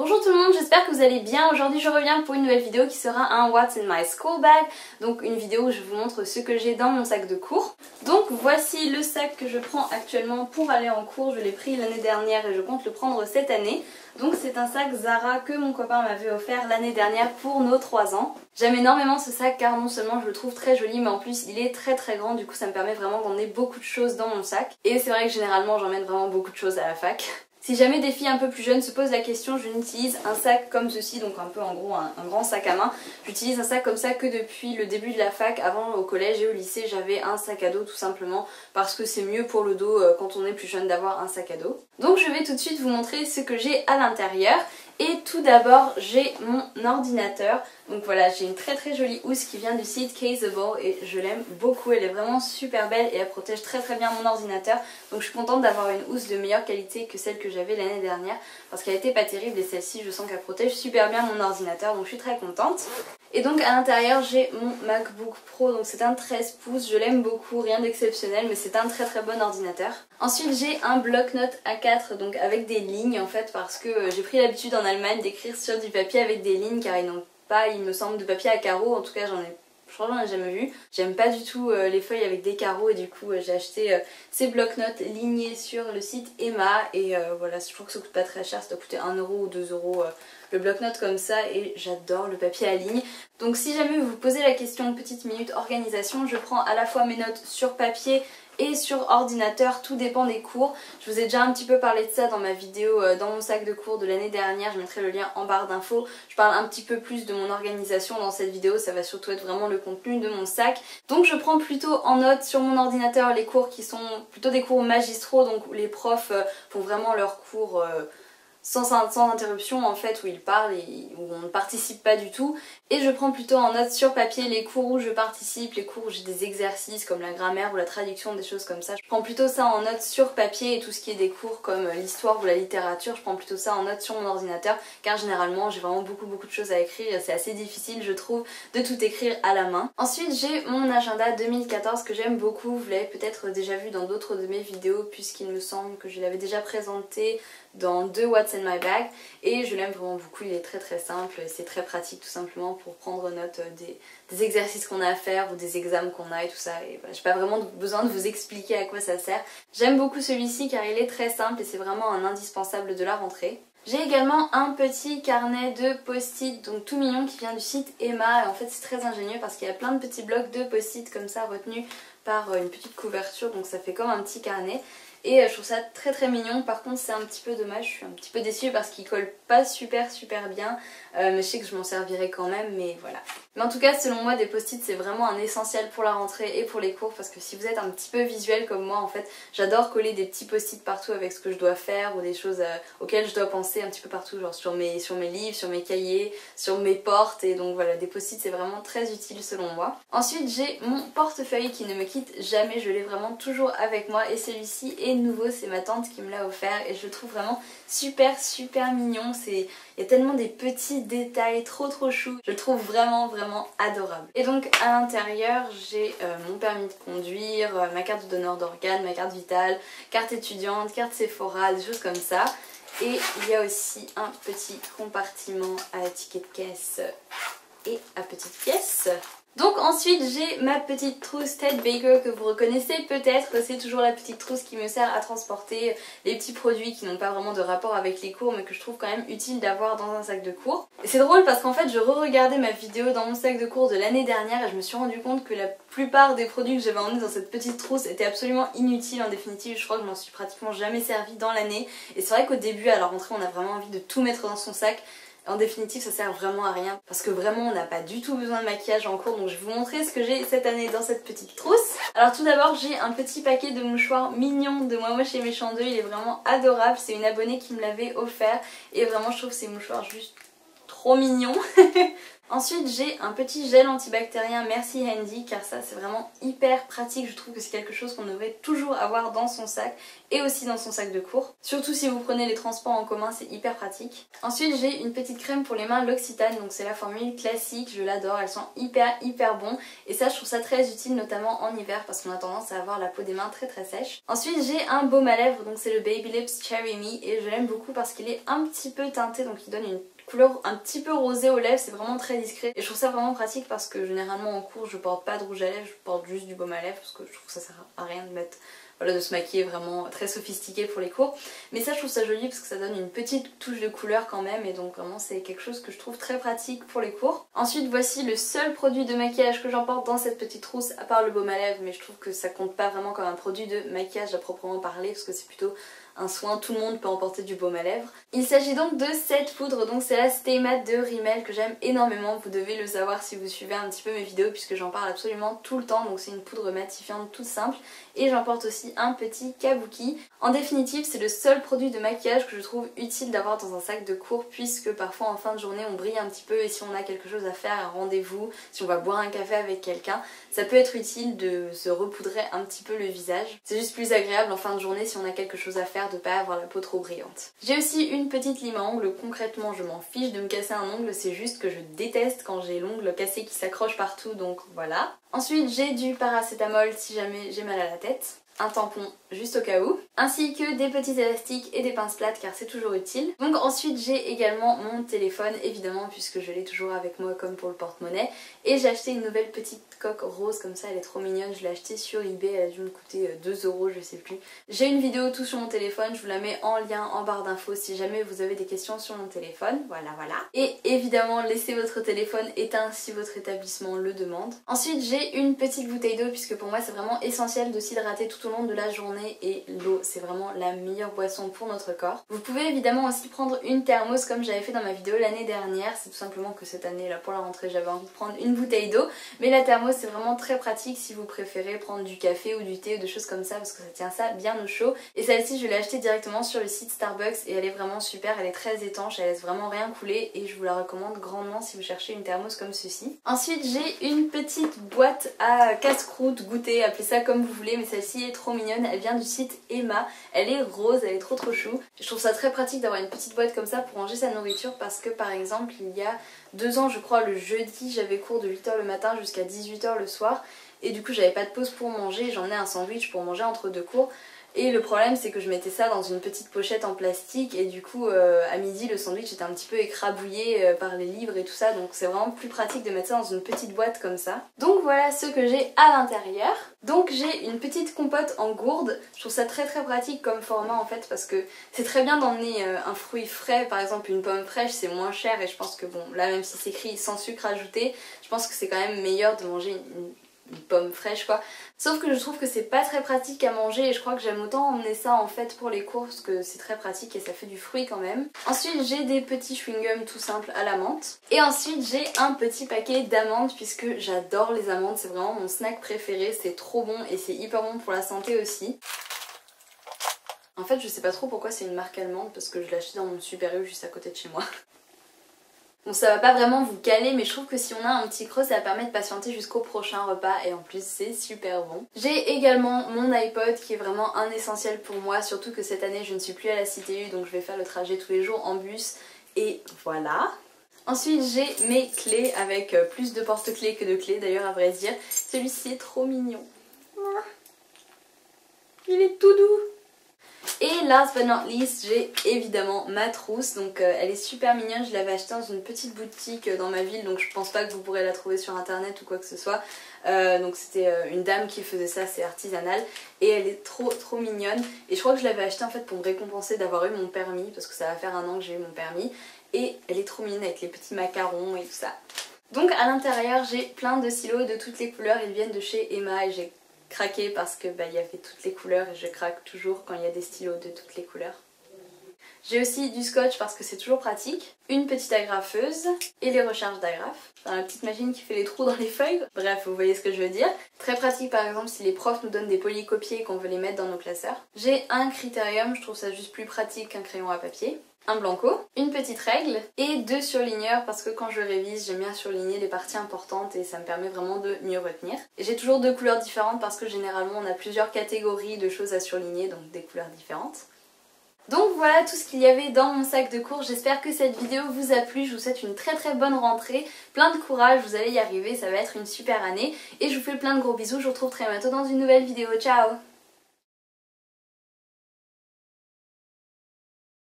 Bonjour tout le monde, j'espère que vous allez bien. Aujourd'hui je reviens pour une nouvelle vidéo qui sera un What's in my school bag. Donc une vidéo où je vous montre ce que j'ai dans mon sac de cours. Donc voici le sac que je prends actuellement pour aller en cours. Je l'ai pris l'année dernière et je compte le prendre cette année. Donc c'est un sac Zara que mon copain m'avait offert l'année dernière pour nos 3 ans. J'aime énormément ce sac car non seulement je le trouve très joli mais en plus il est très grand. Du coup ça me permet vraiment d'emmener beaucoup de choses dans mon sac. Et c'est vrai que généralement j'emmène vraiment beaucoup de choses à la fac. Si jamais des filles un peu plus jeunes se posent la question, je n'utilise un sac comme ceci, donc un peu en gros un grand sac à main. J'utilise un sac comme ça que depuis le début de la fac. Avant au collège et au lycée j'avais un sac à dos tout simplement parce que c'est mieux pour le dos quand on est plus jeune d'avoir un sac à dos. Donc je vais tout de suite vous montrer ce que j'ai à l'intérieur. Et tout d'abord j'ai mon ordinateur. Donc voilà, j'ai une très jolie housse qui vient du site Caseable et je l'aime beaucoup. Elle est vraiment super belle et elle protège très bien mon ordinateur. Donc je suis contente d'avoir une housse de meilleure qualité que celle que j'avais l'année dernière parce qu'elle était pas terrible et celle-ci je sens qu'elle protège super bien mon ordinateur, donc je suis très contente. Et donc à l'intérieur j'ai mon MacBook Pro, donc c'est un 13 pouces, je l'aime beaucoup, rien d'exceptionnel mais c'est un très bon ordinateur. Ensuite j'ai un bloc-notes A4 donc avec des lignes en fait parce que j'ai pris l'habitude en Allemagne d'écrire sur du papier avec des lignes car ils n'ont pas, il me semble, de papier à carreaux, en tout cas je crois que j'en ai jamais vu. J'aime pas du tout les feuilles avec des carreaux et du coup j'ai acheté ces bloc-notes lignés sur le site Emma et voilà, je trouve que ça coûte pas très cher, ça doit coûter 1 euro ou 2 euros le bloc-notes comme ça et j'adore le papier à ligne. Donc si jamais vous vous posez la question petite minute organisation, je prends à la fois mes notes sur papier et sur ordinateur, tout dépend des cours. Je vous ai déjà un petit peu parlé de ça dans ma vidéo dans mon sac de cours de l'année dernière, je mettrai le lien en barre d'infos. Je parle un petit peu plus de mon organisation dans cette vidéo, ça va surtout être vraiment le contenu de mon sac. Donc je prends plutôt en note sur mon ordinateur les cours qui sont plutôt des cours magistraux, donc où les profs font vraiment leurs cours sans interruption en fait, où ils parlent et où on ne participe pas du tout. Et je prends plutôt en note sur papier les cours où je participe, les cours où j'ai des exercices comme la grammaire ou la traduction, des choses comme ça. Je prends plutôt ça en note sur papier et tout ce qui est des cours comme l'histoire ou la littérature, je prends plutôt ça en note sur mon ordinateur car généralement j'ai vraiment beaucoup de choses à écrire et c'est assez difficile je trouve de tout écrire à la main. Ensuite j'ai mon agenda 2014 que j'aime beaucoup, vous l'avez peut-être déjà vu dans d'autres de mes vidéos puisqu'il me semble que je l'avais déjà présenté dans 2 What's in my bag et je l'aime vraiment beaucoup, il est très simple et c'est très pratique tout simplement pour prendre note des exercices qu'on a à faire ou des examens qu'on a et tout ça et voilà, j'ai pas vraiment besoin de vous expliquer à quoi ça sert. J'aime beaucoup celui-ci car il est très simple et c'est vraiment un indispensable de la rentrée. J'ai également un petit carnet de post-it, donc tout mignon qui vient du site Emma et en fait c'est très ingénieux parce qu'il y a plein de petits blocs de post-it comme ça retenus par une petite couverture donc ça fait comme un petit carnet. Et je trouve ça très mignon. Par contre c'est un petit peu dommage, je suis un petit peu déçue parce qu'il colle pas super bien mais je sais que je m'en servirai quand même, mais voilà. Mais en tout cas selon moi des post-it c'est vraiment un essentiel pour la rentrée et pour les cours parce que si vous êtes un petit peu visuel comme moi en fait, j'adore coller des petits post-it partout avec ce que je dois faire ou des choses auxquelles je dois penser un petit peu partout, genre sur mes livres, sur mes cahiers, sur mes portes et donc voilà, des post-it c'est vraiment très utile selon moi. Ensuite j'ai mon portefeuille qui ne me quitte jamais, je l'ai vraiment toujours avec moi et celui-ci est nouveau, c'est ma tante qui me l'a offert et je le trouve vraiment super mignon. Il y a tellement des petits détails trop chou, je le trouve vraiment adorable. Et donc à l'intérieur j'ai mon permis de conduire, ma carte de donneur d'organes, ma carte vitale, carte étudiante, carte Sephora, des choses comme ça. Et il y a aussi un petit compartiment à ticket de caisse et à petite pièce. Donc ensuite j'ai ma petite trousse Ted Baker que vous reconnaissez peut-être, c'est toujours la petite trousse qui me sert à transporter les petits produits qui n'ont pas vraiment de rapport avec les cours mais que je trouve quand même utile d'avoir dans un sac de cours. Et c'est drôle parce qu'en fait je re-regardais ma vidéo dans mon sac de cours de l'année dernière et je me suis rendu compte que la plupart des produits que j'avais emmenés dans cette petite trousse étaient absolument inutiles en définitive. Je crois que je m'en suis pratiquement jamais servi dans l'année et c'est vrai qu'au début à la rentrée on a vraiment envie de tout mettre dans son sac. En définitive ça sert vraiment à rien parce que vraiment on n'a pas du tout besoin de maquillage en cours, donc je vais vous montrer ce que j'ai cette année dans cette petite trousse. Alors tout d'abord j'ai un petit paquet de mouchoirs mignons de Moi Moche et Méchant 2, il est vraiment adorable, c'est une abonnée qui me l'avait offert et vraiment je trouve ces mouchoirs juste trop mignons. Ensuite j'ai un petit gel antibactérien Merci Handy car ça c'est vraiment hyper pratique, je trouve que c'est quelque chose qu'on devrait toujours avoir dans son sac et aussi dans son sac de cours. Surtout si vous prenez les transports en commun, c'est hyper pratique. Ensuite j'ai une petite crème pour les mains L'Occitane, donc c'est la formule classique, je l'adore, elles sont hyper bon et ça je trouve ça très utile notamment en hiver parce qu'on a tendance à avoir la peau des mains très sèche. Ensuite j'ai un baume à lèvres, donc c'est le Baby Lips Cherry Me et je l'aime beaucoup parce qu'il est un petit peu teinté, donc il donne une couleur un petit peu rosée aux lèvres, c'est vraiment très discret et je trouve ça vraiment pratique parce que généralement en cours je porte pas de rouge à lèvres, je porte juste du baume à lèvres parce que je trouve que ça sert à rien de mettre, voilà, de se maquiller vraiment très sophistiqué pour les cours, mais ça je trouve ça joli parce que ça donne une petite touche de couleur quand même et donc vraiment c'est quelque chose que je trouve très pratique pour les cours. Ensuite voici le seul produit de maquillage que j'emporte dans cette petite trousse à part le baume à lèvres, mais je trouve que ça compte pas vraiment comme un produit de maquillage à proprement parler parce que c'est plutôt un soin, tout le monde peut emporter du baume à lèvres. Il s'agit donc de cette poudre, donc c'est la Stay Matte de Rimmel que j'aime énormément, vous devez le savoir si vous suivez un petit peu mes vidéos puisque j'en parle absolument tout le temps, donc c'est une poudre matifiante toute simple et j'emporte aussi un petit kabuki. En définitive c'est le seul produit de maquillage que je trouve utile d'avoir dans un sac de cours puisque parfois en fin de journée on brille un petit peu et si on a quelque chose à faire, un rendez-vous, si on va boire un café avec quelqu'un, ça peut être utile de se repoudrer un petit peu le visage. C'est juste plus agréable en fin de journée si on a quelque chose à faire de pas avoir la peau trop brillante. J'ai aussi une petite lime à ongles, concrètement je m'en fiche de me casser un ongle, c'est juste que je déteste quand j'ai l'ongle cassé qui s'accroche partout, donc voilà. Ensuite j'ai du paracétamol si jamais j'ai mal à la tête, un tampon juste au cas où, ainsi que des petits élastiques et des pinces plates car c'est toujours utile. Donc ensuite j'ai également mon téléphone évidemment puisque je l'ai toujours avec moi comme pour le porte-monnaie et j'ai acheté une nouvelle petite coque rose comme ça, elle est trop mignonne, je l'ai achetée sur eBay, elle a dû me coûter 2 € je sais plus. J'ai une vidéo tout sur mon téléphone, je vous la mets en lien en barre d'infos si jamais vous avez des questions sur mon téléphone, voilà. Et évidemment laissez votre téléphone éteint si votre établissement le demande. Ensuite j'ai une petite bouteille d'eau puisque pour moi c'est vraiment essentiel de s'hydrater tout au long de la journée et l'eau c'est vraiment la meilleure boisson pour notre corps. Vous pouvez évidemment aussi prendre une thermos comme j'avais fait dans ma vidéo l'année dernière, c'est tout simplement que cette année là pour la rentrée j'avais envie de prendre une bouteille d'eau, mais la thermos c'est vraiment très pratique si vous préférez prendre du café ou du thé ou des choses comme ça parce que ça tient ça bien au chaud. Et celle-ci je l'ai achetée directement sur le site Starbucks et elle est vraiment super, elle est très étanche, elle laisse vraiment rien couler et je vous la recommande grandement si vous cherchez une thermos comme ceci. Ensuite j'ai une petite boîte à casse-croûte, goûter, appelez ça comme vous voulez, mais celle-ci est trop mignonne, elle vient du site Emma, elle est rose, elle est trop chou. Je trouve ça très pratique d'avoir une petite boîte comme ça pour ranger sa nourriture parce que par exemple il y a 2 ans je crois le jeudi j'avais cours de 8 h le matin jusqu'à 18 h le soir et du coup j'avais pas de pause pour manger, j'emmenais un sandwich pour manger entre 2 cours. Et le problème c'est que je mettais ça dans une petite pochette en plastique et du coup à midi le sandwich était un petit peu écrabouillé par les livres et tout ça, donc c'est vraiment plus pratique de mettre ça dans une petite boîte comme ça. Donc voilà ce que j'ai à l'intérieur. Donc j'ai une petite compote en gourde, je trouve ça très pratique comme format en fait parce que c'est très bien d'emmener un fruit frais, par exemple une pomme fraîche c'est moins cher et je pense que bon là même si c'est écrit sans sucre ajouté, je pense que c'est quand même meilleur de manger une pomme fraîche quoi. Sauf que je trouve que c'est pas très pratique à manger et je crois que j'aime autant emmener ça en fait pour les cours parce que c'est très pratique et ça fait du fruit quand même. Ensuite j'ai des petits chewing-gums tout simples à la menthe. Et ensuite j'ai un petit paquet d'amandes puisque j'adore les amandes, c'est vraiment mon snack préféré, c'est trop bon et c'est hyper bon pour la santé aussi. En fait je sais pas trop pourquoi c'est une marque allemande parce que je l'ai acheté dans mon Super U juste à côté de chez moi. Bon ça va pas vraiment vous caler mais je trouve que si on a un petit creux ça va permettre de patienter jusqu'au prochain repas et en plus c'est super bon. J'ai également mon iPod qui est vraiment un essentiel pour moi, surtout que cette année je ne suis plus à la CTU donc je vais faire le trajet tous les jours en bus et voilà. Ensuite j'ai mes clés avec plus de porte-clés que de clés d'ailleurs à vrai dire. Celui-ci est trop mignon. Il est tout doux. Et last but not least, j'ai évidemment ma trousse, donc elle est super mignonne, je l'avais achetée dans une petite boutique dans ma ville, donc je pense pas que vous pourrez la trouver sur internet ou quoi que ce soit. Donc c'était une dame qui faisait ça, c'est artisanal, et elle est trop mignonne. Et je crois que je l'avais achetée en fait pour me récompenser d'avoir eu mon permis, parce que ça va faire 1 an que j'ai eu mon permis. Et elle est trop mignonne avec les petits macarons et tout ça. Donc à l'intérieur j'ai plein de stylos de toutes les couleurs, ils viennent de chez Emma et j'ai craqué parce que il y avait toutes les couleurs et je craque toujours quand il y a des stylos de toutes les couleurs. J'ai aussi du scotch parce que c'est toujours pratique, une petite agrafeuse et les recharges d'agrafes. Enfin, la petite machine qui fait les trous dans les feuilles. Bref, vous voyez ce que je veux dire. Très pratique par exemple si les profs nous donnent des polycopiés et qu'on veut les mettre dans nos classeurs. J'ai un critérium, je trouve ça juste plus pratique qu'un crayon à papier. un blanco, une petite règle et 2 surligneurs parce que quand je révise j'aime bien surligner les parties importantes et ça me permet vraiment de mieux retenir. J'ai toujours 2 couleurs différentes parce que généralement on a plusieurs catégories de choses à surligner, donc des couleurs différentes. Donc voilà tout ce qu'il y avait dans mon sac de cours, j'espère que cette vidéo vous a plu, je vous souhaite une très bonne rentrée, plein de courage, vous allez y arriver, ça va être une super année et je vous fais plein de gros bisous, je vous retrouve très bientôt dans une nouvelle vidéo, ciao!